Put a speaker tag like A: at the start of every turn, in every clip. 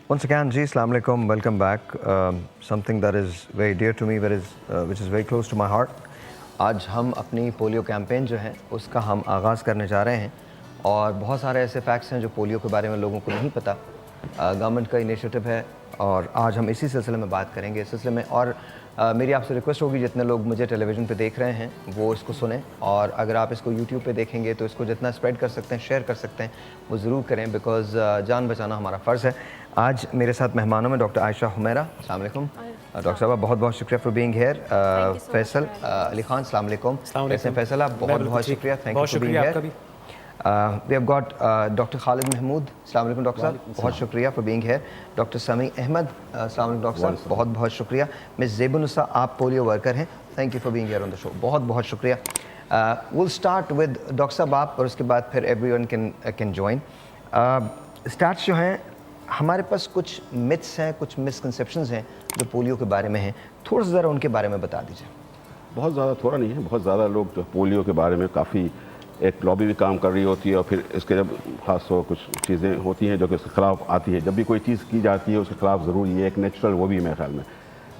A: Once again, ji, Assalamu alaikum, welcome back. Something that is very dear to me, which is very close to my heart. आज हम अपनी polio campaign जो है उसका हम आगाज़ करने जा रहे हैं और बहुत सारे ऐसे फैक्ट्स हैं जो पोलियो के बारे में लोगों को नहीं पता। गवर्नमेंट का इनिशिएटिव है और आज हम इसी सिलसिले में बात करेंगे इस सिलसिले में। और मेरी आपसे रिक्वेस्ट होगी जितने लोग मुझे टेलीविज़न पे देख रहे हैं वो इसको सुनें, और अगर आप इसको यूट्यूब पे देखेंगे तो इसको जितना स्प्रेड कर सकते हैं, शेयर कर सकते हैं, वो ज़रूर करें, बिकॉज़ जान बचाना हमारा फ़र्ज़ है। आज मेरे साथ मेहमानों में डॉक्टर आयशा हुमैरा, अस्सलाम वालेकुम। डॉक्टर साहब बहुत बहुत शुक्रिया for being here. Faisal Ali Khan, अस्सलाम वालेकुम। फैसल आप बहुत बहुत शुक्रिया, thank you for being here. We have got Dr. Khalid Mahmood, अस्सलाम वालेकुम डॉक्टर साहब, बहुत शुक्रिया फॉर बीइंग हियर। डॉक्टर समी अहमद, अस्सलाम वालेकुम डॉक्टर साहब, बहुत बहुत शुक्रिया। मिस ज़ेबुन्निसा, आप पोलियो वर्कर हैं, thank you for being here on the show, बहुत बहुत शुक्रिया। विल स्टार्ट विद डॉक्टर साहब आप, और उसके बाद फिर एवरीवन कैन जॉइन। स्टार्ट्स जो हैं, हमारे पास कुछ मिथ्स हैं, कुछ मिसकंसेप्शंस हैं जो पोलियो के बारे में हैं, थोड़ा सा ज़रा उनके बारे में बता दीजिए।
B: बहुत ज़्यादा थोड़ा नहीं है, बहुत ज़्यादा लोग जो पोलियो के बारे में काफ़ी एक लॉबी भी काम कर रही होती है, और फिर इसके जब खास तौर कुछ चीज़ें होती हैं जो कि उसके ख़िलाफ़ आती है, जब भी कोई चीज़ की जाती है उसके ख़िलाफ़ ज़रूर ये एक नेचुरल वो भी मेरे ख्याल में,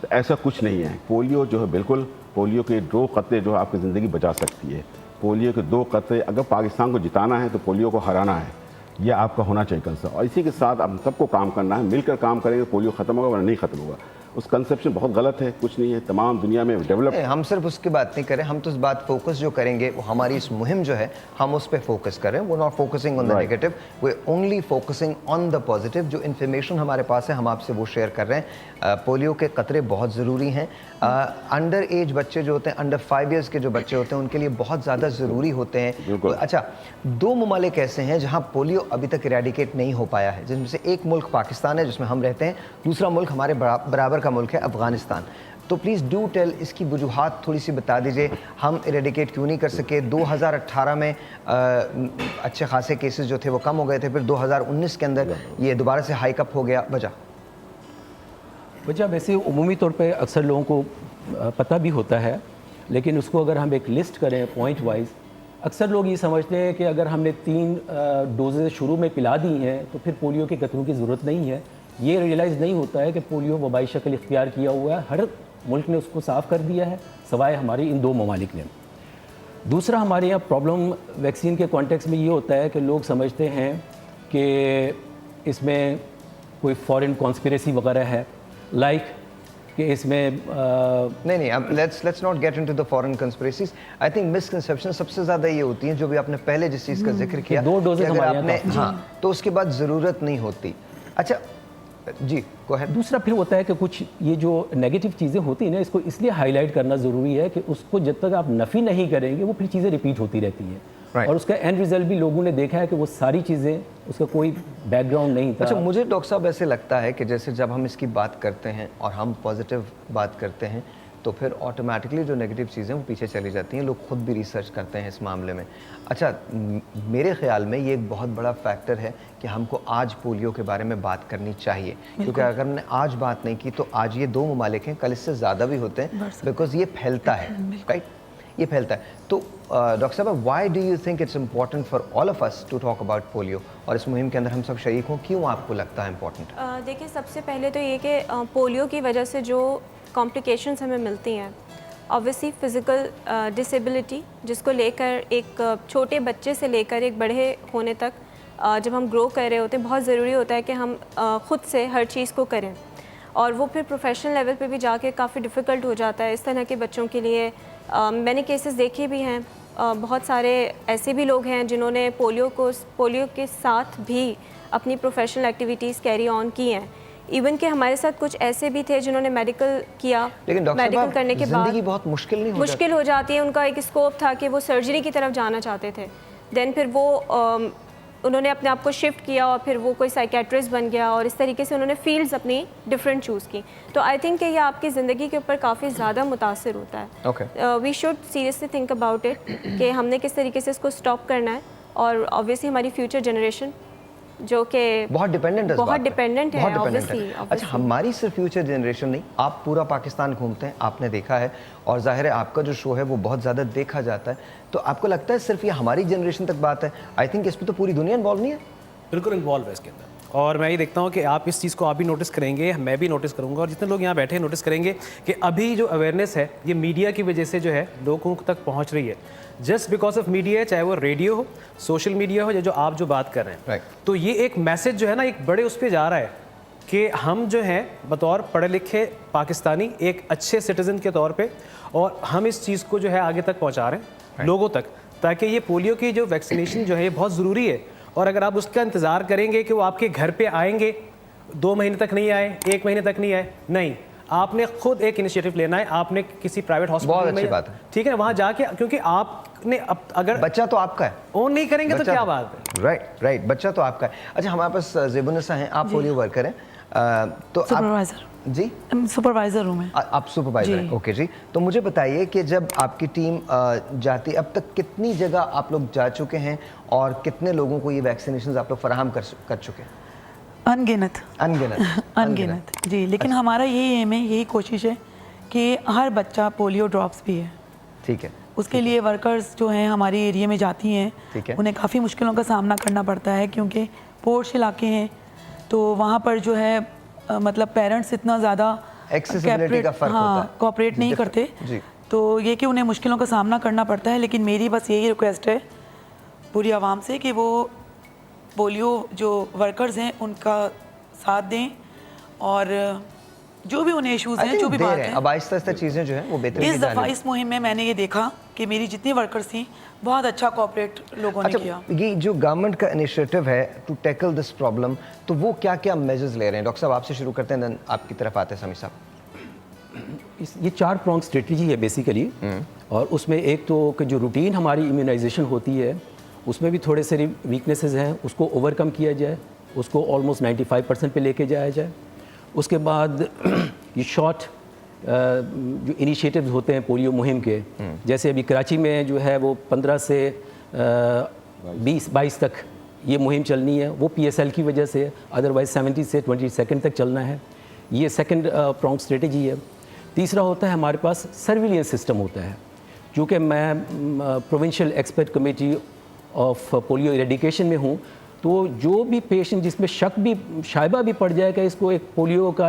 B: तो ऐसा कुछ नहीं है। पोलियो जो है बिल्कुल, पोलियो के 2 क़तरे जो है आपकी ज़िंदगी बचा सकती है। पोलियो के 2 क़तरे, अगर पाकिस्तान को जिताना है तो पोलियो को हराना है, यह आपका होना चाहिए कंसेप्ट, और इसी के साथ आप सबको काम करना है, मिलकर काम करेंगे पोलियो ख़त्म होगा वरना नहीं ख़त्म होगा। उस कंसेप्शन बहुत गलत है, कुछ नहीं है, तमाम दुनिया में डेवलप।
A: हम सिर्फ उसकी बात नहीं करें, हम तो इस बात फोकस जो करेंगे वो हमारी इस मुहिम जो है हम उस पर फोकस करें। वो not focusing on the negative, way only focusing on the positive. जो इन्फॉर्मेशन हमारे पास है हम आपसे वो शेयर कर रहे हैं। पोलियो के कतरे बहुत ज़रूरी हैं। अंडर एज बच्चे जो होते हैं, अंडर 5 ईयर्स के जो बच्चे होते हैं, उनके लिए बहुत ज़्यादा ज़रूरी होते हैं। अच्छा, 2 ममालिक ऐसे हैं जहाँ पोलियो अभी तक इरेडिकेट नहीं हो पाया है, जिनमें से एक मुल्क पाकिस्तान है जिसमें हम रहते हैं, दूसरा मुल्क हमारे बराबर का मुल्क है अफ़गानिस्तान। तो प्लीज़ डू टेल, इसकी वजूहात थोड़ी सी बता दीजिए, हम इरेडिकेट क्यों नहीं कर सके। 2018 में अच्छे खासे केसेस जो थे वो कम हो गए थे, फिर 2019 के अंदर ये दोबारा से हाइकअप हो गया।
C: वजह वैसे उमूमी तौर पे अक्सर लोगों को पता भी होता है, लेकिन उसको अगर हम एक लिस्ट करें पॉइंट वाइज, अक्सर लोग ये समझते हैं कि अगर हमने 3 डोजेज शुरू में पिला दी हैं तो फिर पोलियो के कतरों की ज़रूरत नहीं है। ये रियलाइज़ नहीं होता है कि पोलियो वबाई शक्ल इख्तियार किया हुआ है, हर मुल्क ने उसको साफ़ कर दिया है सवाए हमारे इन 2 ममालिक ने। दूसरा, हमारे यहाँ प्रॉब्लम वैक्सीन के कॉन्टेक्स्ट में ये होता है कि लोग समझते हैं कि इसमें कोई फॉरेन कॉन्स्पिरेसी वगैरह है, कि इसमें
A: नहीं, अब let's not get into the foreign conspiracies. I think misconception सबसे ज़्यादा ये होती हैं जो भी आपने पहले जिस चीज़ का जिक्र किया,
C: 2 डोजेज हमारे
A: आपने, हाँ, तो उसके बाद ज़रूरत नहीं होती। अच्छा जी, को है। दूसरा
C: फिर होता है कि कुछ ये जो नेगेटिव चीज़ें होती हैं ना, इसको इसलिए हाईलाइट करना ज़रूरी है कि उसको जब तक आप नफ़ी नहीं करेंगे वो फिर चीज़ें रिपीट होती रहती हैं। और उसका एंड रिजल्ट भी लोगों ने देखा है कि वो सारी चीज़ें, उसका कोई बैकग्राउंड नहीं था।
A: अच्छा, मुझे डॉक्टर साहब ऐसे लगता है कि जैसे जब हम इसकी बात करते हैं और हम पॉजिटिव बात करते हैं तो फिर ऑटोमेटिकली जो नेगेटिव चीज़ें वो पीछे चली जाती हैं। लोग खुद भी रिसर्च करते हैं इस मामले में। अच्छा, मेरे ख्याल में ये एक बहुत बड़ा फैक्टर है कि हमको आज पोलियो के बारे में बात करनी चाहिए, क्योंकि अगर हमने आज बात नहीं की तो आज ये 2 ममालिक हैं, कल इससे ज़्यादा भी होते हैं, बिकॉज ये फैलता है, राइट, ये फैलता है। तो डॉक्टर साहब, why do you think it's important for all of us to talk about polio, और इस मुहिम के अंदर हम सब शरीक हों, क्यों आपको लगता है इम्पॉर्टेंट?
D: देखिए, सबसे पहले तो ये कि पोलियो की वजह से जो कॉम्प्लिकेशंस हमें मिलती हैं, ऑब्वियसली फ़िज़िकल डिसेबिलिटी, जिसको लेकर एक छोटे बच्चे से लेकर एक बड़े होने तक जब हम ग्रो कर रहे होते हैं, बहुत ज़रूरी होता है कि हम ख़ुद से हर चीज़ को करें, और वो फिर प्रोफेशनल लेवल पे भी जाके काफ़ी डिफ़िकल्ट हो जाता है इस तरह के बच्चों के लिए। मैंने केसेस देखे भी हैं, बहुत सारे ऐसे भी लोग हैं जिन्होंने पोलियो के साथ भी अपनी प्रोफेशनल एक्टिविटीज़ कैरी ऑन की हैं। इवन कि हमारे साथ कुछ ऐसे भी थे जिन्होंने मेडिकल किया,
A: लेकिन
D: मेडिकल करने के बाद
A: ज़िंदगी बहुत मुश्किल
D: हो जाती है। उनका एक स्कोप था कि वो सर्जरी की तरफ जाना चाहते थे, देन फिर वो उन्होंने अपने आप को शिफ्ट किया और फिर वो कोई साइकेट्रिस्ट बन गया, और इस तरीके से उन्होंने फील्ड्स अपनी डिफरेंट चूज़ की। तो आई थिंक कि ये आपकी ज़िंदगी के ऊपर काफ़ी ज़्यादा मुतासिर होता है। We should seriously think about it कि हमने किस तरीके से इसको स्टॉप करना है, और ऑब्वियसली हमारी फ्यूचर जनरेशन जो कि
A: बहुत डिपेंडेंट है
D: ऑब्वियसली।
A: अच्छा, हमारी सिर्फ फ्यूचर जनरेशन नहीं, आप पूरा पाकिस्तान घूमते हैं, आपने देखा है, और जाहिर है आपका जो शो है वो बहुत ज़्यादा देखा जाता है, तो आपको लगता है सिर्फ ये हमारी जनरेशन तक बात है? आई थिंक इसमें तो पूरी दुनिया इन्वॉल्व नहीं है।
E: बिल्कुल इन्वॉल्व है इसके अंदर। और मैं ये देखता हूँ कि आप इस चीज़ को आप भी नोटिस करेंगे, मैं भी नोटिस करूँगा, और जितने लोग यहाँ बैठे हैं नोटिस करेंगे कि अभी जो अवेयरनेस है ये मीडिया की वजह से जो है लोगों तक पहुँच रही है। जस्ट बिकॉज ऑफ मीडिया, चाहे वो रेडियो हो, सोशल मीडिया हो, या जो आप जो बात कर रहे हैं,
A: Right.
E: तो ये एक मैसेज जो है ना एक बड़े उस पर जा रहा है कि हम जो हैं बतौर पढ़े लिखे पाकिस्तानी एक अच्छे सिटीज़न के तौर पे, और हम इस चीज़ को जो है आगे तक पहुंचा रहे हैं लोगों तक, ताकि ये पोलियो की जो वैक्सीनेशन जो है ये बहुत ज़रूरी है। और अगर आप उसका इंतज़ार करेंगे कि वो आपके घर पे आएंगे, 2 महीने तक नहीं आए, 1 महीने तक नहीं आए, नहीं, आपने खुद एक इनिशिएटिव लेना है। आपने किसी प्राइवेट
A: बहुत
E: हॉस्पिटल
A: अच्छी
E: में,
A: बात है।
E: ठीक है, वहाँ जाके, क्योंकि आपने अगर
A: बच्चा तो आपका है,
E: ओन नहीं करेंगे तो
A: बच्चा
E: क्या बात है।
A: राइट, बच्चा तो आपका है। अच्छा, हमारे पास जेबुनिसा हैं, आप पोलियो वर्कर हैं, तो आप
F: सुपरवाइजर
A: जी
F: सुपरवाइजर हूँ मैं।
A: आप सुपरवाइजर हैं, ओके जी। तो मुझे बताइए कि जब आपकी टीम जाती, अब तक कितनी जगह आप लोग जा चुके हैं और कितने लोगों को ये वैक्सीनेशन आप लोग फराहम कर चुके हैं?
F: अनगिनत
A: अनगिनत
F: जी, लेकिन हमारा यही एम है, यही कोशिश है कि हर बच्चा पोलियो ड्रॉप्स भी है।
A: ठीक है।
F: उसके लिए वर्कर्स जो हैं हमारे एरिया में जाती हैं,
A: ठीक है।
F: उन्हें काफ़ी मुश्किलों का सामना करना पड़ता है, क्योंकि पोर्श इलाके हैं, तो वहाँ पर जो है मतलब पेरेंट्स इतना ज़्यादा
A: Accessibility का फ़र्क होता है।
F: कोऑपरेट नहीं करते,
A: जी।
F: तो ये कि उन्हें मुश्किलों का सामना करना पड़ता है। लेकिन मेरी बस यही रिक्वेस्ट है पूरी आवाम से कि वो पोलियो जो वर्कर्स हैं उनका साथ दें, और जो भी उन्हें इश्यूज़ हैं, जो भी बात है,
A: अब आहिस्ता आहिस्ता चीज़ें जो हैं वो बेहतर
F: इस दफ़ा इस मुहिम में मैंने ये देखा कि मेरी जितनी वर्कर्स थी बहुत अच्छा कोऑपरेट लोगों ने किया।
A: अच्छा, ये जो गवर्नमेंट का इनिशिएटिव है टू टैकल दिस प्रॉब्लम, तो वो क्या क्या मेजर्स ले रहे हैं? डॉक्टर साहब आपसे शुरू करते हैं, देन आपकी तरफ आते हैं समीर साहब।
C: ये 4 प्रॉन्ग स्ट्रेटजी है बेसिकली, और उसमें एक तो कि जो रूटीन हमारी इम्यूनाइजेशन होती है उसमें भी थोड़े से वीकनेसेस हैं, उसको ओवरकम किया जाए, उसको ऑलमोस्ट 95% पे लेके जाया जाए। उसके बाद ये शॉर्ट जो इनिशिएटिव्स होते हैं पोलियो मुहिम के, जैसे अभी कराची में जो है वो 15 से 20-22 तक ये मुहिम चलनी है, वो PSL की वजह से, अदरवाइज 70 से 22 तक चलना है। ये सेकंड प्रॉन्ग स्ट्रेटजी है। तीसरा होता है हमारे पास सर्विलियंस सिस्टम होता है। चूँकि मैं provincial expert committee of polio eradication में हूँ, तो जो भी पेशेंट जिसमें शक भी, शायबा भी पड़ जाए कि इसको एक पोलियो का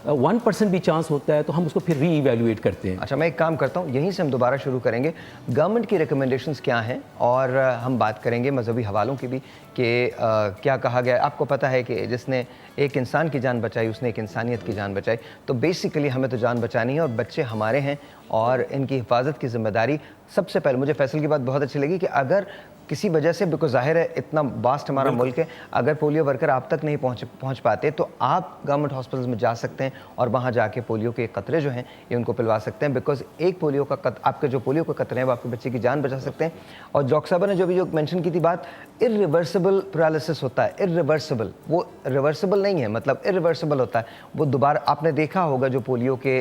C: 1% भी चांस होता है, तो हम उसको फिर री-इवैल्यूएट करते हैं।
A: अच्छा, मैं एक काम करता हूँ, यहीं से हम दोबारा शुरू करेंगे। गवर्नमेंट की रिकमेंडेशंस क्या हैं, और हम बात करेंगे मजहबी हवालों की भी कि क्या कहा गया। आपको पता है कि जिसने एक इंसान की जान बचाई उसने एक इंसानियत की जान बचाई। तो बेसिकली हमें तो जान बचानी है, और बच्चे हमारे हैं और इनकी हिफाजत की जिम्मेदारी सबसे पहले। मुझे फैसल की बात बहुत अच्छी लगी कि अगर किसी वजह से, बिकॉज जाहिर है इतना वास्ट हमारा मुल्क है, अगर पोलियो वर्कर आप तक नहीं पहुंच पाते, तो आप गवर्नमेंट हॉस्पिटल्स में जा सकते हैं और वहां जाके पोलियो के कतरे जो हैं ये उनको पिलवा सकते हैं। बिकॉज एक पोलियो का आपके जो पोलियो के कतरे हैं वो आपके बच्चे की जान बचा सकते हैं। और डॉक्टर साहब ने जो मेंशन की थी बात, इरिवर्सिबल पैरालिसिस होता है। इरिवर्सिबल, वो रिवर्सिबल नहीं है, मतलब इरिवर्सिबल होता है। वो दोबारा, आपने देखा होगा जो पोलियो के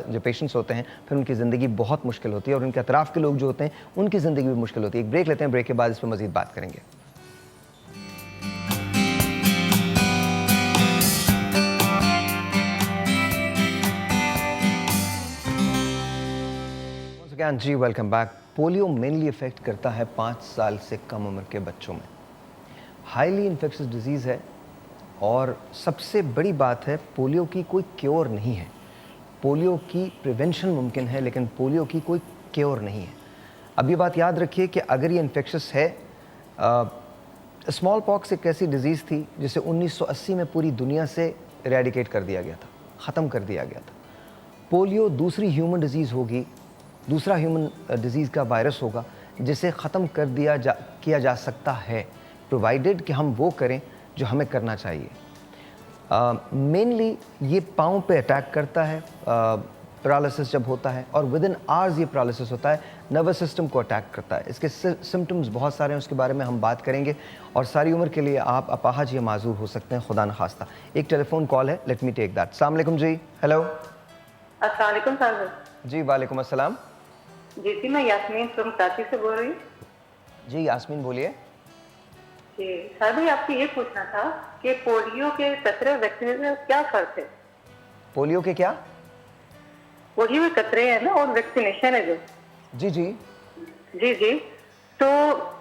A: जो पेशेंट्स होते हैं, फिर उनकी ज़िंदगी बहुत मुश्किल होती है, और उनके अतराफ़ के लोग जो होते हैं उनकी ज़िंदगी भी मुश्किल होती है। एक ब्रेक लेते हैं, ब्रेक के बाद इस पर मज़ीद बात करेंगे। जी welcome back. Polio mainly affect करता है 5 साल से कम उम्र के बच्चों में। हाईली इन्फेक्शियस डिजीज़ है, और सबसे बड़ी बात है पोलियो की कोई क्योर नहीं है। पोलियो की प्रिवेंशन मुमकिन है, लेकिन पोलियो की कोई क्योर नहीं है। अब ये बात याद रखिए कि अगर ये इन्फेक्शियस है, स्मॉल पॉक्स एक ऐसी डिज़ीज़ थी जिसे 1980 में पूरी दुनिया से इरेडिकेट कर दिया गया था, ख़त्म कर दिया गया था। पोलियो दूसरी ह्यूमन डिज़ीज़ होगी, दूसरा ह्यूमन डिज़ीज़ का वायरस होगा जिसे ख़त्म किया जा सकता है, प्रोवाइडेड कि हम वो करें जो हमें करना चाहिए। मेनली ये पाँव पे अटैक करता है, पैरालिसिस जब होता है, और विद इन आवर्स ये पैरालिसिस होता है, नर्वस सिस्टम को अटैक करता है। इसके सिम्टम्स बहुत सारे हैं, उसके बारे में हम बात करेंगे, और सारी उम्र के लिए आप अपाहज या माजूर हो सकते हैं, खुदा न खास्ता। एक टेलीफोन कॉल है, लेट मी टेक दैट। अस्सलाम वालेकुम जी। हेलो।
G: अस्सलाम वालेकुम सर।
A: जी वालेकुम अस्सलाम।
G: जी मैं यास्मीन फ्रॉम कराची से बोल रही हूँ।
A: जी यास्मीन बोलिए।
G: जी सर भाई, आपसे ये पूछना था कि पोलियो के कतरे वैक्सीनेशन में क्या फर्क है?
A: पोलियो के क्या?
G: पोलियो के कतरे है ना, और वैक्सीनेशन है जो।
A: जी जी
G: जी जी, तो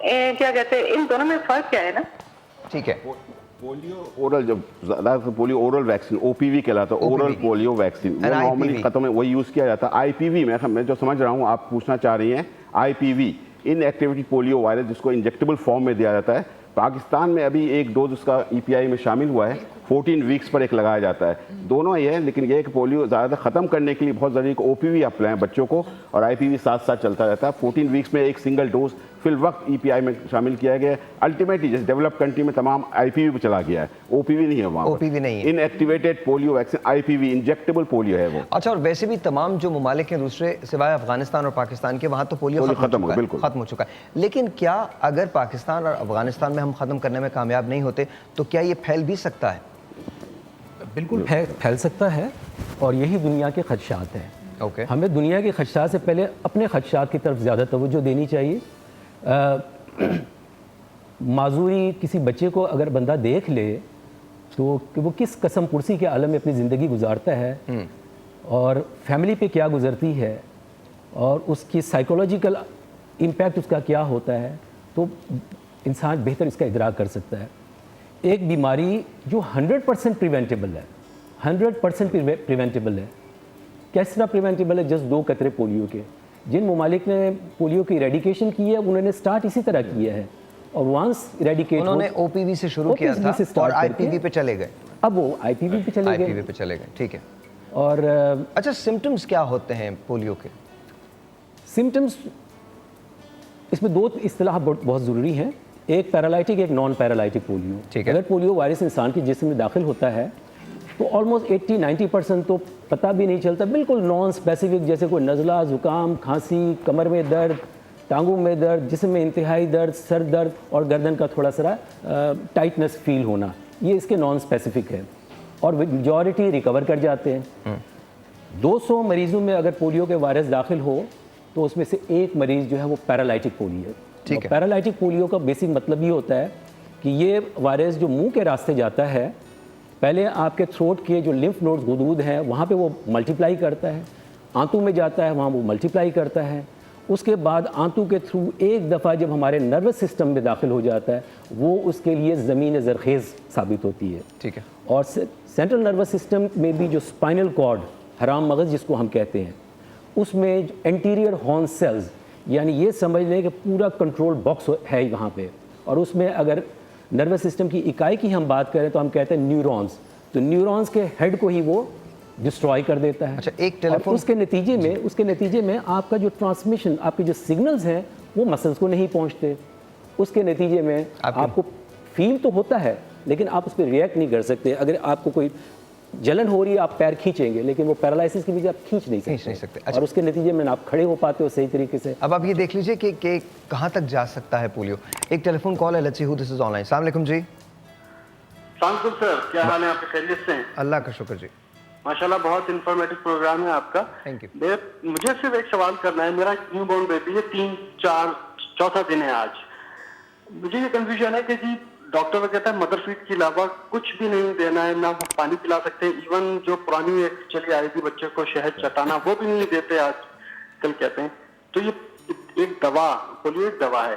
G: क्या कहते हैं, इन दोनों में फर्क क्या है ना?
A: ठीक है,
B: पोलियो ओरल, जब ज़्यादातर पोलियो ओरल वैक्सीन OPV कहलाता है, ओरल पोलियो वैक्सीन, वो
A: And
B: नॉर्मली
A: IPV?
B: खत्म है, वही यूज़ किया जाता है। IPV मैं जो समझ रहा हूँ आप पूछना चाह रही हैं, IPV इनएक्टिवेटेड पोलियो वायरस, जिसको इंजेक्टेबल फॉर्म में दिया जाता है। पाकिस्तान में अभी एक डोज उसका EPI में शामिल हुआ है, 14 वीक्स पर एक लगाया जाता है। दोनों ये है, लेकिन ये है कि पोलियो ज़्यादातर ख़त्म करने के लिए बहुत ज़रूरी है OPV आप पिलाएं बच्चों को, और IPV साथ साथ चलता रहता है। 14 वीक्स में एक सिंगल डोज फिल वक्त EPI में शामिल किया गया है। अल्टीमेटली जैसे डेवलप्ड कंट्री में तमाम IPV पे चला गया है, OPV नहीं है वहाँ।
A: OPV नहीं है।
B: Inactivated polio vaccine IPV injectable polio है वो।
A: अच्छा, और वैसे भी तमाम जो ममालिक हैं दूसरे सिवाय अफगानिस्तान और पाकिस्तान के, वहाँ तो पोलियो
B: खत्म हो बिल्कुल
A: खत्म हो चुका है। लेकिन क्या अगर पाकिस्तान और अफगानिस्तान में हम ख़त्म करने में कामयाब नहीं होते तो क्या ये फैल भी सकता है?
C: बिल्कुल फैल सकता है, और यही दुनिया के खदशात हैं।
A: ओके।
C: हमें दुनिया के खदशात से पहले अपने खदशात की तरफ ज़्यादा तवज्जो देनी चाहिए। माजूरी किसी बच्चे को अगर बंदा देख ले तो कि वो किस कसम पुरसी के आलम में अपनी ज़िंदगी गुजारता है और फैमिली पे क्या गुजरती है और उसकी साइकोलॉजिकल इम्पैक्ट उसका क्या होता है, तो इंसान बेहतर इसका इदराक कर सकता है। एक बीमारी जो 100% प्रिवेंटेबल है, 100% प्रिवेंटेबल है। किस तरह प्रिवेंटेबल है? जस्ट 2 कतरे पोलियो के। जिन ममालिक ने पोलियो की इरेडिकेशन की है उन्होंने स्टार्ट इसी तरह किया है, और वंस इरेडिकेट
A: उन्होंने OPV से शुरू किया था और IPV पे चले गए,
C: अब वो IPV पे चले गए।
A: IPV पे चले गए, ठीक है।
C: और
A: अच्छा, सिम्टम्स क्या होते हैं पोलियो के?
C: सिम्टम्स, इसमें 2 इस्तिलाह बहुत ज़रूरी हैं, एक पैरालाइटिक, एक नॉन पैरालाइटिक पोलियो।
A: ठीक है।
C: अगर पोलियो वायरस इंसान के जिस्म में दाखिल होता है तो ऑलमोस्ट 80-90% तो पता भी नहीं चलता, बिल्कुल नॉन स्पेसिफिक, जैसे कोई नज़ला, ज़ुकाम, खांसी, कमर में दर्द, टांगों में दर्द, जिस्म में इंतहाई दर्द, सर दर्द और गर्दन का थोड़ा सा टाइटनेस फील होना, ये इसके नॉन स्पेसिफिक है, और मेजॉरिटी रिकवर कर जाते हैं। 200 मरीज़ों में अगर पोलियो के वायरस दाखिल हो तो उसमें से 1 मरीज़ जो है वो पैरालाइटिक पोलियो है।
A: ठीक है।
C: पैरालाइटिक पोलियो का बेसिक मतलब ये होता है कि ये वायरस जो मुंह के रास्ते जाता है, पहले आपके थ्रोट के जो लिम्फ नोड्स गुदूद हैं वहाँ पे वो मल्टीप्लाई करता है, आंतों में जाता है, वहाँ वो मल्टीप्लाई करता है, उसके बाद आंतों के थ्रू एक दफ़ा जब हमारे नर्वस सिस्टम में दाखिल हो जाता है वो उसके लिए ज़मीन ज़रखेज़ साबित होती है।
A: ठीक है।
C: और सेंट्रल नर्वस सिस्टम में भी जो स्पाइनल कॉर्ड, हराम मगज़ जिसको हम कहते हैं, उसमें एंटीरियर हॉर्न सेल्स, यानी ये समझ लें कि पूरा कंट्रोल बॉक्स है वहाँ पे, और उसमें अगर नर्वस सिस्टम की इकाई की हम बात करें तो हम कहते हैं न्यूरॉन्स, तो न्यूरॉन्स के हेड को ही वो डिस्ट्रॉय कर देता है।
A: अच्छा, एक
C: और
A: टेलीफोन,
C: उसके नतीजे में आपका जो ट्रांसमिशन, आपके जो सिग्नल्स हैं वो मसल्स को नहीं पहुंचते, उसके नतीजे में आपको फील तो होता है लेकिन आप उस पर रिएक्ट नहीं कर सकते। अगर आपको कोई जलन हो रही है आप पैर खींचेंगे, लेकिन वो पैरालिसिस की वजह आप खींच नहीं सकते।
A: अच्छा।
C: और उसके नतीजे में आप खड़े हो पाते हो सही तरीके से।
A: अब आप ये देख लीजिए कि कहाँ तक जा सकता है पोलियो। एक टेलीफोन कॉल है, let's see who this is online. अस्सलाम वालेकुम जी।
H: सलाम सर, क्या हाल है? आपके खैरियत से हैं?
A: अल्लाह का शुक्र जी।
H: माशाल्लाह, बहुत इंफॉर्मेटिव प्रोग्राम है आपका।
A: Thank you.
H: मुझे सिर्फ एक सवाल करना है। मेरा न्यू बॉर्न बेबी है, 3-4 चौथा दिन है आज। मुझे ये कंफ्यूजन है कि जी डॉक्टर कहता है मदर फीड के अलावा कुछ भी नहीं देना है, ना पानी पिला सकते, इवन जो पुरानी एक चली आई थी बच्चे को शहद चटाना वो भी नहीं देते आज कल कहते हैं। तो ये एक दवा, पोलियो एक दवा है,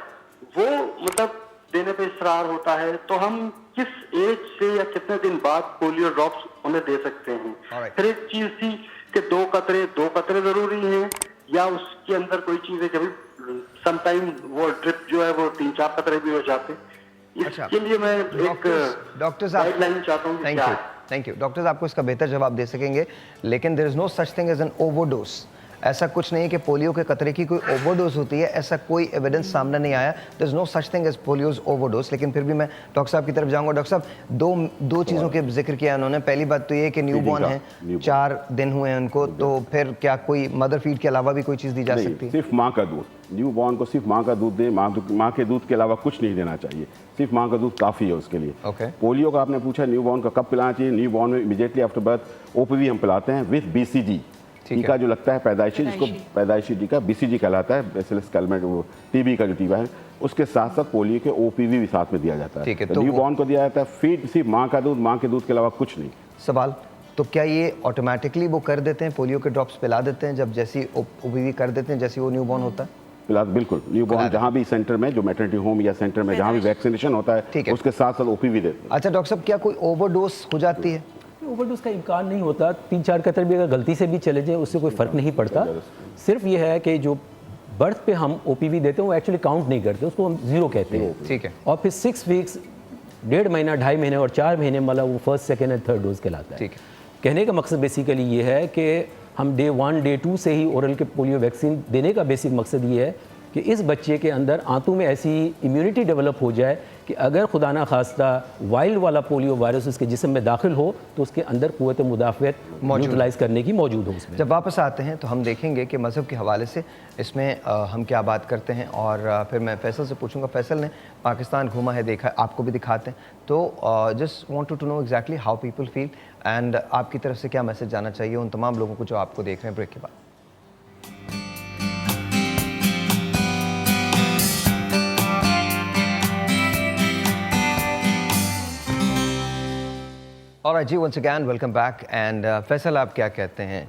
H: वो मतलब देने पे इसरार होता है, तो हम किस एज से या कितने दिन बाद पोलियो ड्रॉप्स उन्हें दे सकते हैं? फिर एक चीज थी कि 2 कतरे जरूरी हैं या उसके अंदर कोई चीज है, कभी समटाइम वो ड्रिप जो है वो 3-4 कतरे भी हो जाते। इसके लिए मैं एक
A: डॉक्टर्स
H: गाइडलाइन चाहता हूँ।
A: थैंक यू डॉक्टर्स, आपको इसका बेहतर जवाब दे सकेंगे, लेकिन there is no such thing as an overdose. ऐसा कुछ नहीं है कि पोलियो के कतरे की कोई ओवरडोज होती है, ऐसा कोई एविडेंस सामने नहीं आया। There is no such thing as polio's overdose. लेकिन फिर भी मैं डॉक्टर साहब की तरफ जाऊंगा। डॉक्टर साहब, दो चीज़ों के जिक्र किया उन्होंने। पहली बात तो ये कि न्यूबॉर्न है, 4 दिन हुए हैं उनको, तो फिर क्या कोई मदर फीड के अलावा भी कोई चीज़ दी जा सकती है?
B: सिर्फ माँ का दूध, न्यूबॉर्न को सिर्फ माँ का दूध दें। माँ के दूध के अलावा कुछ नहीं देना चाहिए, सिर्फ माँ का दूध काफ़ी है उसके लिए।
A: ओके।
B: पोलियो का आपने पूछा न्यूबॉर्न का कब पिलाना चाहिए? न्यूबॉर्न में इमीडिएटली आफ्टर बर्थ OPV हम पिलाते हैं विद BCG टीका जो लगता है पैदाइशी, जिसको पैदाइशी टीका BCG कहलाता है, बैसिलस कैलमेट, वो TB का जो टीका है, उसके साथ साथ पोलियो के OPV भी साथ में दिया जाता है।
A: ठीक है,
B: तो न्यूबॉर्न को दिया जाता है फीड सिर्फ माँ का दूध, माँ के दूध के अलावा कुछ नहीं।
A: सवाल, तो क्या ये ऑटोमेटिकली वो कर देते हैं, पोलियो के ड्रॉप्स पिला देते हैं जब जैसी OPV कर देते हैं जैसे वो न्यूबॉर्न होता है?
B: पिला बिल्कुल न्यू बॉर्न जहाँ भी सेंटर में, जो मैटरनिटी होम या सेंटर में जहाँ भी वैक्सीनेशन होता
A: ठीक
B: है
A: है।
B: उसके साथ साथ ओपीवी देते हैं।
A: अच्छा डॉक्टर साहब, क्या कोई ओवरडोज हो जाती है?
C: ओवरडोज का इम्कान नहीं होता, 3-4 कतर भी अगर गलती से भी चले जाए उससे कोई फ़र्क नहीं पड़ता। सिर्फ ये है कि जो बर्थ पे हम ओपीवी देते हैं वो एक्चुअली काउंट नहीं करते, उसको हम 0 कहते हैं।
A: ठीक है।
C: और फिर 6 वीक्स, 1.5 महीना, 2.5 महीने और 4 महीने वाला वो first, second and third dose कहलाता है।
A: ठीक है।
C: कहने का मकसद बेसिकली ये है कि हम डे 1, डे 2 से ही ओरल के पोलियो वैक्सीन देने का बेसिक मकसद ये है कि इस बच्चे के अंदर आंतों में ऐसी इम्यूनिटी डेवलप हो जाए कि अगर खुदा ना खास्ता वाइल्ड वाला पोलियो वायरस उसके जिस्म में दाखिल हो तो उसके अंदर क़ुव्वत मुदाफ़ियत न्यूट्रलाइज करने की मौजूद हो उसमें।
A: जब वापस आते हैं तो हम देखेंगे कि मज़हब के हवाले से इसमें हम क्या बात करते हैं, और फिर मैं फैसल से पूछूंगा। फैसल ने पाकिस्तान घूमा है, देखा, आपको भी दिखाते हैं, तो just want to know exactly how people feel and आपकी तरफ से क्या मैसेज जाना चाहिए उन तमाम लोगों को जो आपको देख रहे हैं ब्रेक के बाद। और जी once again welcome back and Faisal, आप क्या कहते हैं?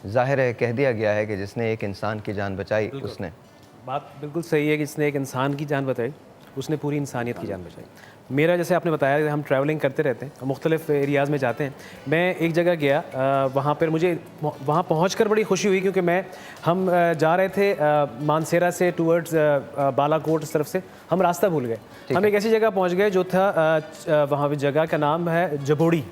A: ज़ाहिर है कह दिया गया है कि जिसने एक इंसान की जान बचाई उसने,
E: बात बिल्कुल सही है कि जिसने एक इंसान की जान बचाई उसने पूरी इंसानियत की जान बचाई। मेरा जैसे आपने बताया कि हम ट्रैवलिंग करते रहते हैं, मुख्तलिफ एरियाज़ में जाते हैं। मैं एक जगह गया, वहाँ पर मुझे वहाँ पहुँचकर बड़ी खुशी हुई क्योंकि हम जा रहे थे मानसेरा से टूवर्ड्स बालाकोट इस तरफ से, हम रास्ता भूल गए। हम एक ऐसी जगह पहुँच गए जो था वहाँ पर जगह का नाम है जबोड़ी।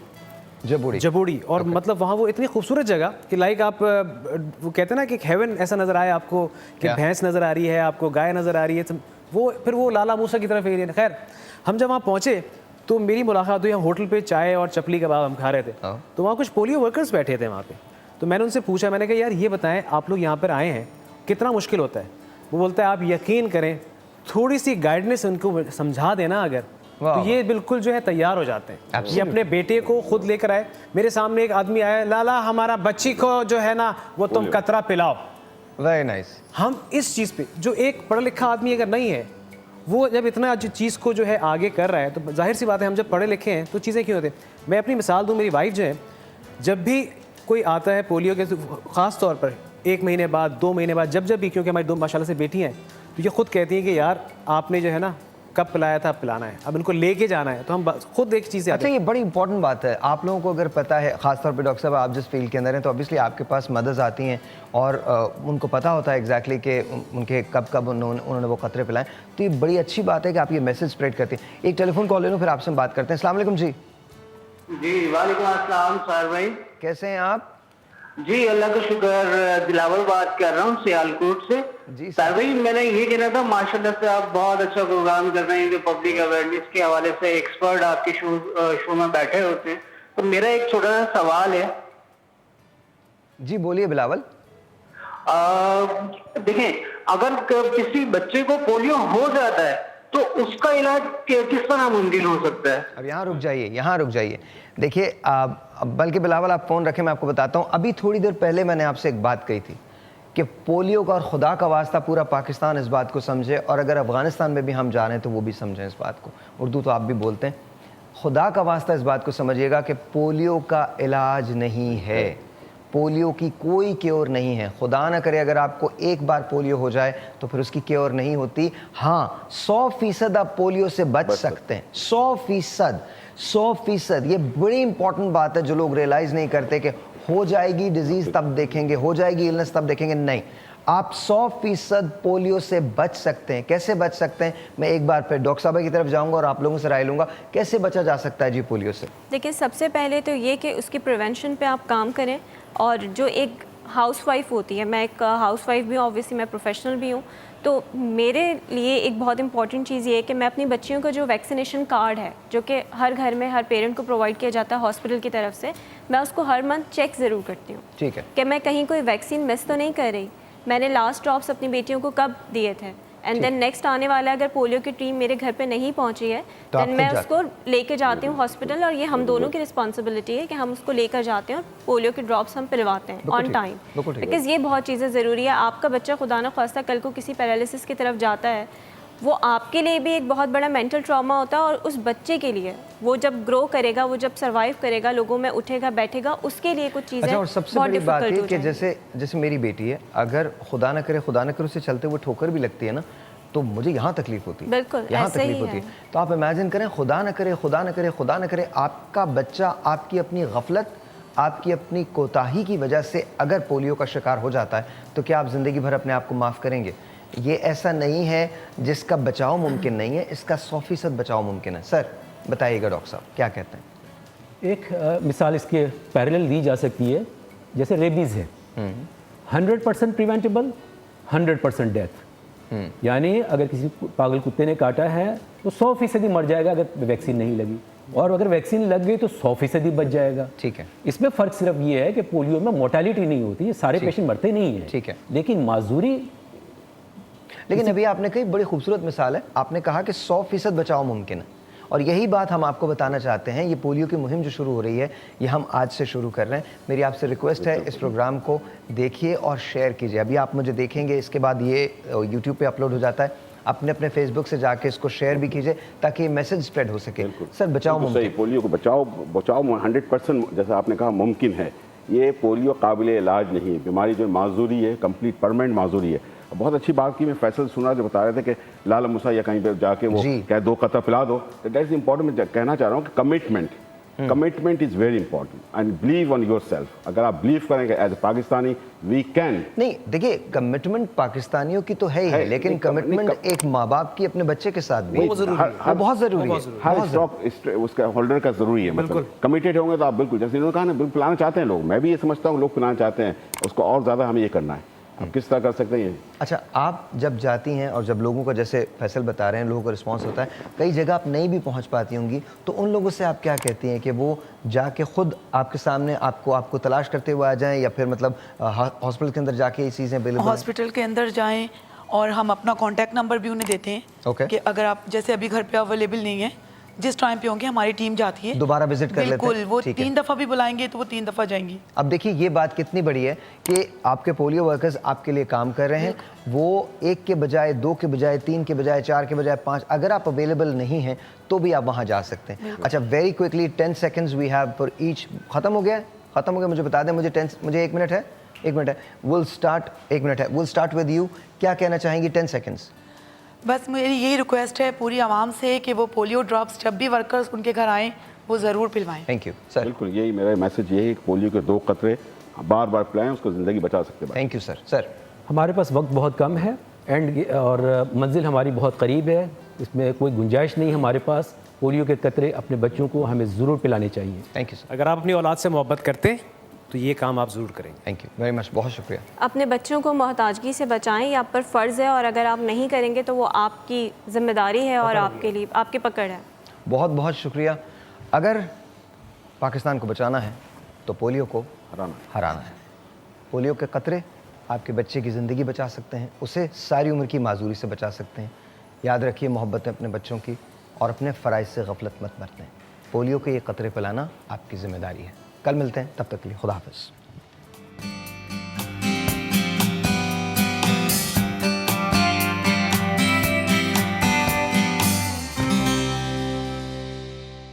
E: और मतलब वहाँ वो इतनी खूबसूरत जगह कि लाइक आप वो कहते हैं ना कि एक हेवन ऐसा नज़र आए आपको, कि भैंस नज़र आ रही है, आपको गाय नज़र आ रही है, वो फिर वो लाला मूसा की तरफ एरिया। खैर हम जब वहाँ पहुँचे तो मेरी मुलाकात हुई, हम होटल पे चाय और चपली कबाब हम खा रहे थे, तो वहाँ कुछ पोलियो वर्कर्स बैठे थे वहाँ पे। तो मैंने उनसे पूछा, मैंने कहा यार ये बताएं आप लोग यहाँ पर आए हैं कितना मुश्किल होता है? वो बोलता है आप यकीन करें थोड़ी सी गाइडेंस उनको समझा देना अगर, तो ये बिल्कुल जो है तैयार हो जाते हैं। ये अपने बेटे को खुद लेकर आए, मेरे सामने एक आदमी आया, लाला हमारा बच्ची को जो है ना वो तुम कतरा पिलाओ।
A: Very nice.
E: हम इस चीज़ पे, जो एक पढ़ा लिखा आदमी अगर नहीं है वो जब इतना चीज़ को जो है आगे कर रहा है, तो जाहिर सी बात है हम जब पढ़े लिखे हैं तो चीज़ें क्यों होती हैं। मैं अपनी मिसाल दूँ, मेरी वाइफ जो है जब भी कोई आता है पोलियो के, ख़ास तौर पर 1 महीने बाद, 2 महीने बाद, जब भी, क्योंकि हमारी 2 माशाल्लाह से बेटी हैं, तो ये खुद कहती हैं कि यार आपने जो है ना कब पिलाया था, अब पिलाना है, अब इनको लेके जाना है। तो हम खुद एक चीज़।
A: अच्छा, ये बड़ी इंपॉर्टेंट बात है। आप लोगों को अगर पता है, खासतौर पे डॉक्टर साहब आप जिस फील्ड के अंदर हैं, तो ऑब्वियसली आपके पास मदर्स आती हैं और उनको पता होता है एग्जैक्टली कि उनके कब उन्होंने वो खतरे पिलाएं। तो ये बड़ी अच्छी बात है कि आप ये मैसेज स्प्रेड करती हैं। एक टेलीफोन कॉल ले लूँ, फिर आपसे हम बात करते हैं। अस्सलाम वालेकुम जी।
H: जी वालेकुम अस्सलाम सर भाई,
A: कैसे हैं आप?
H: जी अल्लाह का शुक्र, दिलावर बात कर रहा हूँ सियालकोट से।
A: जी
H: सर भाई मैंने ये कहना था, माशाल्लाह से आप बहुत अच्छा प्रोग्राम कर रहे हैं, जो पब्लिक अवेयरनेस के हवाले से एक्सपर्ट आपके शो में बैठे होते हैं। तो मेरा एक छोटा सा सवाल है।
A: जी बोलिए बिलावल।
H: देखें, अगर किसी बच्चे को पोलियो हो जाता है तो उसका इलाज किस तरह मुमकिन हो सकता है?
A: अब यहाँ रुक जाइए। देखिए बल्कि बिलावल आप फ़ोन रखें, मैं आपको बताता हूँ। अभी थोड़ी देर पहले मैंने आपसे एक बात कही थी कि पोलियो का, और खुदा का वास्ता पूरा पाकिस्तान इस बात को समझे, और अगर अफ़गानिस्तान में भी हम जा रहे हैं तो वो भी समझें इस बात को। उर्दू तो आप भी बोलते हैं। खुदा का वास्ता इस बात को समझिएगा कि पोलियो का इलाज नहीं है, पोलियो की कोई क्योर नहीं है। खुदा ना करे अगर आपको एक बार पोलियो हो जाए तो फिर उसकी क्योर नहीं होती। हाँ, 100% आप पोलियो से बच सकते हैं, 100%। ये बड़ी इंपॉर्टेंट बात है जो लोग रियलाइज़ नहीं करते कि हो जाएगी डिजीज़ तब देखेंगे, हो जाएगी इलनेस तब देखेंगे। नहीं, आप 100% पोलियो से बच सकते हैं। कैसे बच सकते हैं? मैं एक बार फिर डॉक्टर साहब की तरफ जाऊंगा और आप लोगों से राय लूँगा कैसे बचा जा सकता है जी पोलियो से।
D: देखिए, सबसे पहले तो ये कि उसकी प्रिवेंशन पे आप काम करें। और जो एक हाउसवाइफ होती है, मैं एक हाउसवाइफ भी हूँ, ऑब्वियसली मैं प्रोफेशनल भी हूँ, तो मेरे लिए एक बहुत इंपॉर्टेंट चीज़ ये है कि मैं अपनी बच्चियों का जो वैक्सीनेशन कार्ड है, जो कि हर घर में हर पेरेंट को प्रोवाइड किया जाता है हॉस्पिटल की तरफ से, मैं उसको हर मंथ चेक ज़रूर करती हूँ।
A: ठीक है
D: कि मैं कहीं कोई वैक्सीन मिस तो नहीं कर रही, मैंने लास्ट ड्रॉप्स अपनी बेटियों को कब दिए थे, एंड देन नेक्स्ट आने वाला अगर पोलियो की टीम मेरे घर पे नहीं पहुंची है
A: तो
D: देन मैं उसको लेके जाती हूँ हॉस्पिटल, और ये हम दोनों की रिस्पॉन्सिबिलिटी है कि हम उसको लेकर जाते हैं और पोलियो के ड्रॉप्स हम पिलवाते हैं ऑन टाइम, बिकॉज ये बहुत चीज़ें ज़रूरी है। आपका बच्चा खुदा न ख्वास्ता कल को किसी पैरालिसिस की तरफ जाता है वो आपके लिए भी एक बहुत बड़ा मेंटल ट्रॉमा होता है, और उस बच्चे के लिए वो जब ग्रो करेगा, वो जब सर्वाइव करेगा, लोगों में उठेगा बैठेगा, उसके लिए कुछ चीज़ें
A: अच्छा, और सबसे
D: बहुत
A: बड़ी बात
D: difficult
A: ये
D: हो
A: कि
D: जाएंगी।
A: जैसे मेरी बेटी है, अगर खुदा न करे उसे चलते हुए ठोकर भी लगती है ना, तो मुझे यहाँ तकलीफ होती है,
D: बिल्कुल,
A: यहाँ
D: ऐसे ही
A: तकलीफ होती
D: है।
A: है। तो आप इमेजिन करें, खुदा न करे आपका बच्चा आपकी अपनी गफलत, आपकी अपनी कोताही की वजह से अगर पोलियो का शिकार हो जाता है, तो क्या आप ज़िंदगी भर अपने आप को माफ़ करेंगे? ये ऐसा नहीं है जिसका बचाव मुमकिन नहीं है, इसका 100% बचाव मुमकिन है। सर बताइएगा डॉक्टर साहब, क्या कहते हैं?
C: एक मिसाल इसके पैरेलल दी जा सकती है, जैसे रेबीज़ है, 100% प्रिवेंटेबल, 100% डेथ। यानी अगर किसी पागल कुत्ते ने काटा है तो 100% मर जाएगा अगर वैक्सीन नहीं लगी, और अगर वैक्सीन लग गई तो 100% बच जाएगा।
A: ठीक है।
C: इसमें फ़र्क सिर्फ ये है कि पोलियो में मोर्टेलिटी नहीं होती, ये सारे पेशेंट मरते नहीं हैं।
A: ठीक है।
C: लेकिन माजूरी,
A: लेकिन अभी आपने कही बड़ी खूबसूरत मिसाल है, आपने कहा कि 100% बचाव मुमकिन है, और यही बात हम आपको बताना चाहते हैं। ये पोलियो की मुहिम जो शुरू हो रही है, ये हम आज से शुरू कर रहे हैं। मेरी आपसे रिक्वेस्ट है, इस प्रोग्राम को देखिए और शेयर कीजिए। अभी आप मुझे देखेंगे, इसके बाद ये यूट्यूब पे अपलोड हो जाता है, अपने फेसबुक से जाके इसको शेयर भी कीजिए ताकि मैसेज स्प्रेड हो सके। सर बचाव
B: सही,
A: मुमकिन,
B: पोलियो को बचाओ 100% जैसा आपने कहा मुमकिन है। ये पोलियो काबिल इलाज नहीं है, बीमारी जो माजूरी है, कंप्लीट परमानेंट माजूरी है। बहुत अच्छी बात की, मैं फैसल सुना जो बता रहे थे कि लाल मूसा या कहीं पे जाके वो
A: जी।
B: क्या 2 कतरा पिला दो, दैट इज इंपॉर्टेंट। मैं कहना चाह रहा हूँ कि commitment is very important and believe on your self. अगर आप बिलीव करेंगे as a Pakistani we can.
A: नहीं देखिए, कमिटमेंट पाकिस्तानियों की तो है ही है, लेकिन कमिटमेंट एक माँ बाप की अपने बच्चे के साथ भी वो बहुत ज़रूरी है।
B: हर स्टॉक उसका होल्डर का जरूरी है। मतलब कमिटेड होंगे तो आप बिल्कुल, जैसे इन्होंने कहा ना, बिल्कुल पिलाना चाहते हैं लोग। मैं भी ये समझता हूँ लोग पिलाना चाहते हैं, उसको और ज़्यादा हमें ये करना है। आप किस तरह कर सकते हैं ये?
A: अच्छा, आप जब जाती हैं और जब लोगों का, जैसे फैसल बता रहे हैं, लोगों का रिस्पांस होता है, कई जगह आप नहीं भी पहुंच पाती होंगी, तो उन लोगों से आप क्या कहती हैं कि वो जाके खुद आपके सामने आपको तलाश करते हुए आ जाएं, या फिर मतलब हॉस्पिटल के अंदर जाके ये चीज़ें अवेलेबल?
F: हॉस्पिटल के अंदर जाएं और हम अपना कॉन्टैक्ट नंबर भी उन्हें देते हैं।
A: Okay.
F: कि अगर आप जैसे अभी घर पे अवेलेबल नहीं है, जिस टाइम पे होंगे हमारी टीम जाती है,
A: दोबारा विजिट कर लेते हैं।
F: बिल्कुल, वो
A: ठीक है।
F: 3 दफ़ा भी बुलाएंगे तो वो 3 दफ़ा जाएंगी।
A: अब देखिए, ये बात कितनी बड़ी है कि आपके पोलियो वर्कर्स आपके लिए काम कर रहे हैं। वो 1 के बजाय 2 के बजाय 3 के बजाय 4 के बजाय 5, अगर आप अवेलेबल नहीं हैं तो भी आप वहाँ जा सकते हैं। अच्छा, very quickly 10 seconds we have for each. ख़त्म हो गया, मुझे बता दें। मुझे 1 मिनट है, 1 मिनट है। Will start with you. क्या कहना चाहेंगी? 10 सेकेंड्स।
F: बस मेरी यही रिक्वेस्ट है पूरी आवाम से कि वो पोलियो ड्रॉप्स जब भी वर्कर्स उनके घर आएँ वो ज़रूर पिलवाएं।
A: Thank you sir.
B: बिल्कुल, यही मेरा मैसेज यही है कि पोलियो के 2 कतरे बार बार पिलाएं, उसको ज़िंदगी बचा सकते हैं।
A: Thank you sir. सर
C: हमारे पास वक्त बहुत कम है, और मंजिल हमारी बहुत करीब है, इसमें कोई गुंजाइश नहीं हमारे पास। पोलियो के कतरे अपने बच्चों को हमें ज़रूर पिलाने चाहिए।
A: Thank you sir.
E: अगर आप अपनी औलाद से मोहब्बत करते तो ये काम आप ज़रूर करेंगे।
A: थैंक यू वेरी मच, बहुत शुक्रिया।
D: अपने बच्चों को मोहताजगी से बचाएं, ये आप पर फ़र्ज़ है, और अगर आप नहीं करेंगे तो वो आपकी ज़िम्मेदारी है और आपके लिए आपकी पकड़ है।
A: बहुत बहुत शुक्रिया। अगर पाकिस्तान को बचाना है तो पोलियो को हराना है। पोलियो के कतरे आपके बच्चे की ज़िंदगी बचा सकते हैं, उसे सारी उम्र की माजूरी से बचा सकते हैं। याद रखिए मोहब्बतें अपने बच्चों की, और अपने फ़राइज़ से गफलत मत बरतें। पोलियो के ये कतरे पिलाना आपकी ज़िम्मेदारी है। कल मिलते हैं, तब तक के लिए खुदा हाफ़िज़।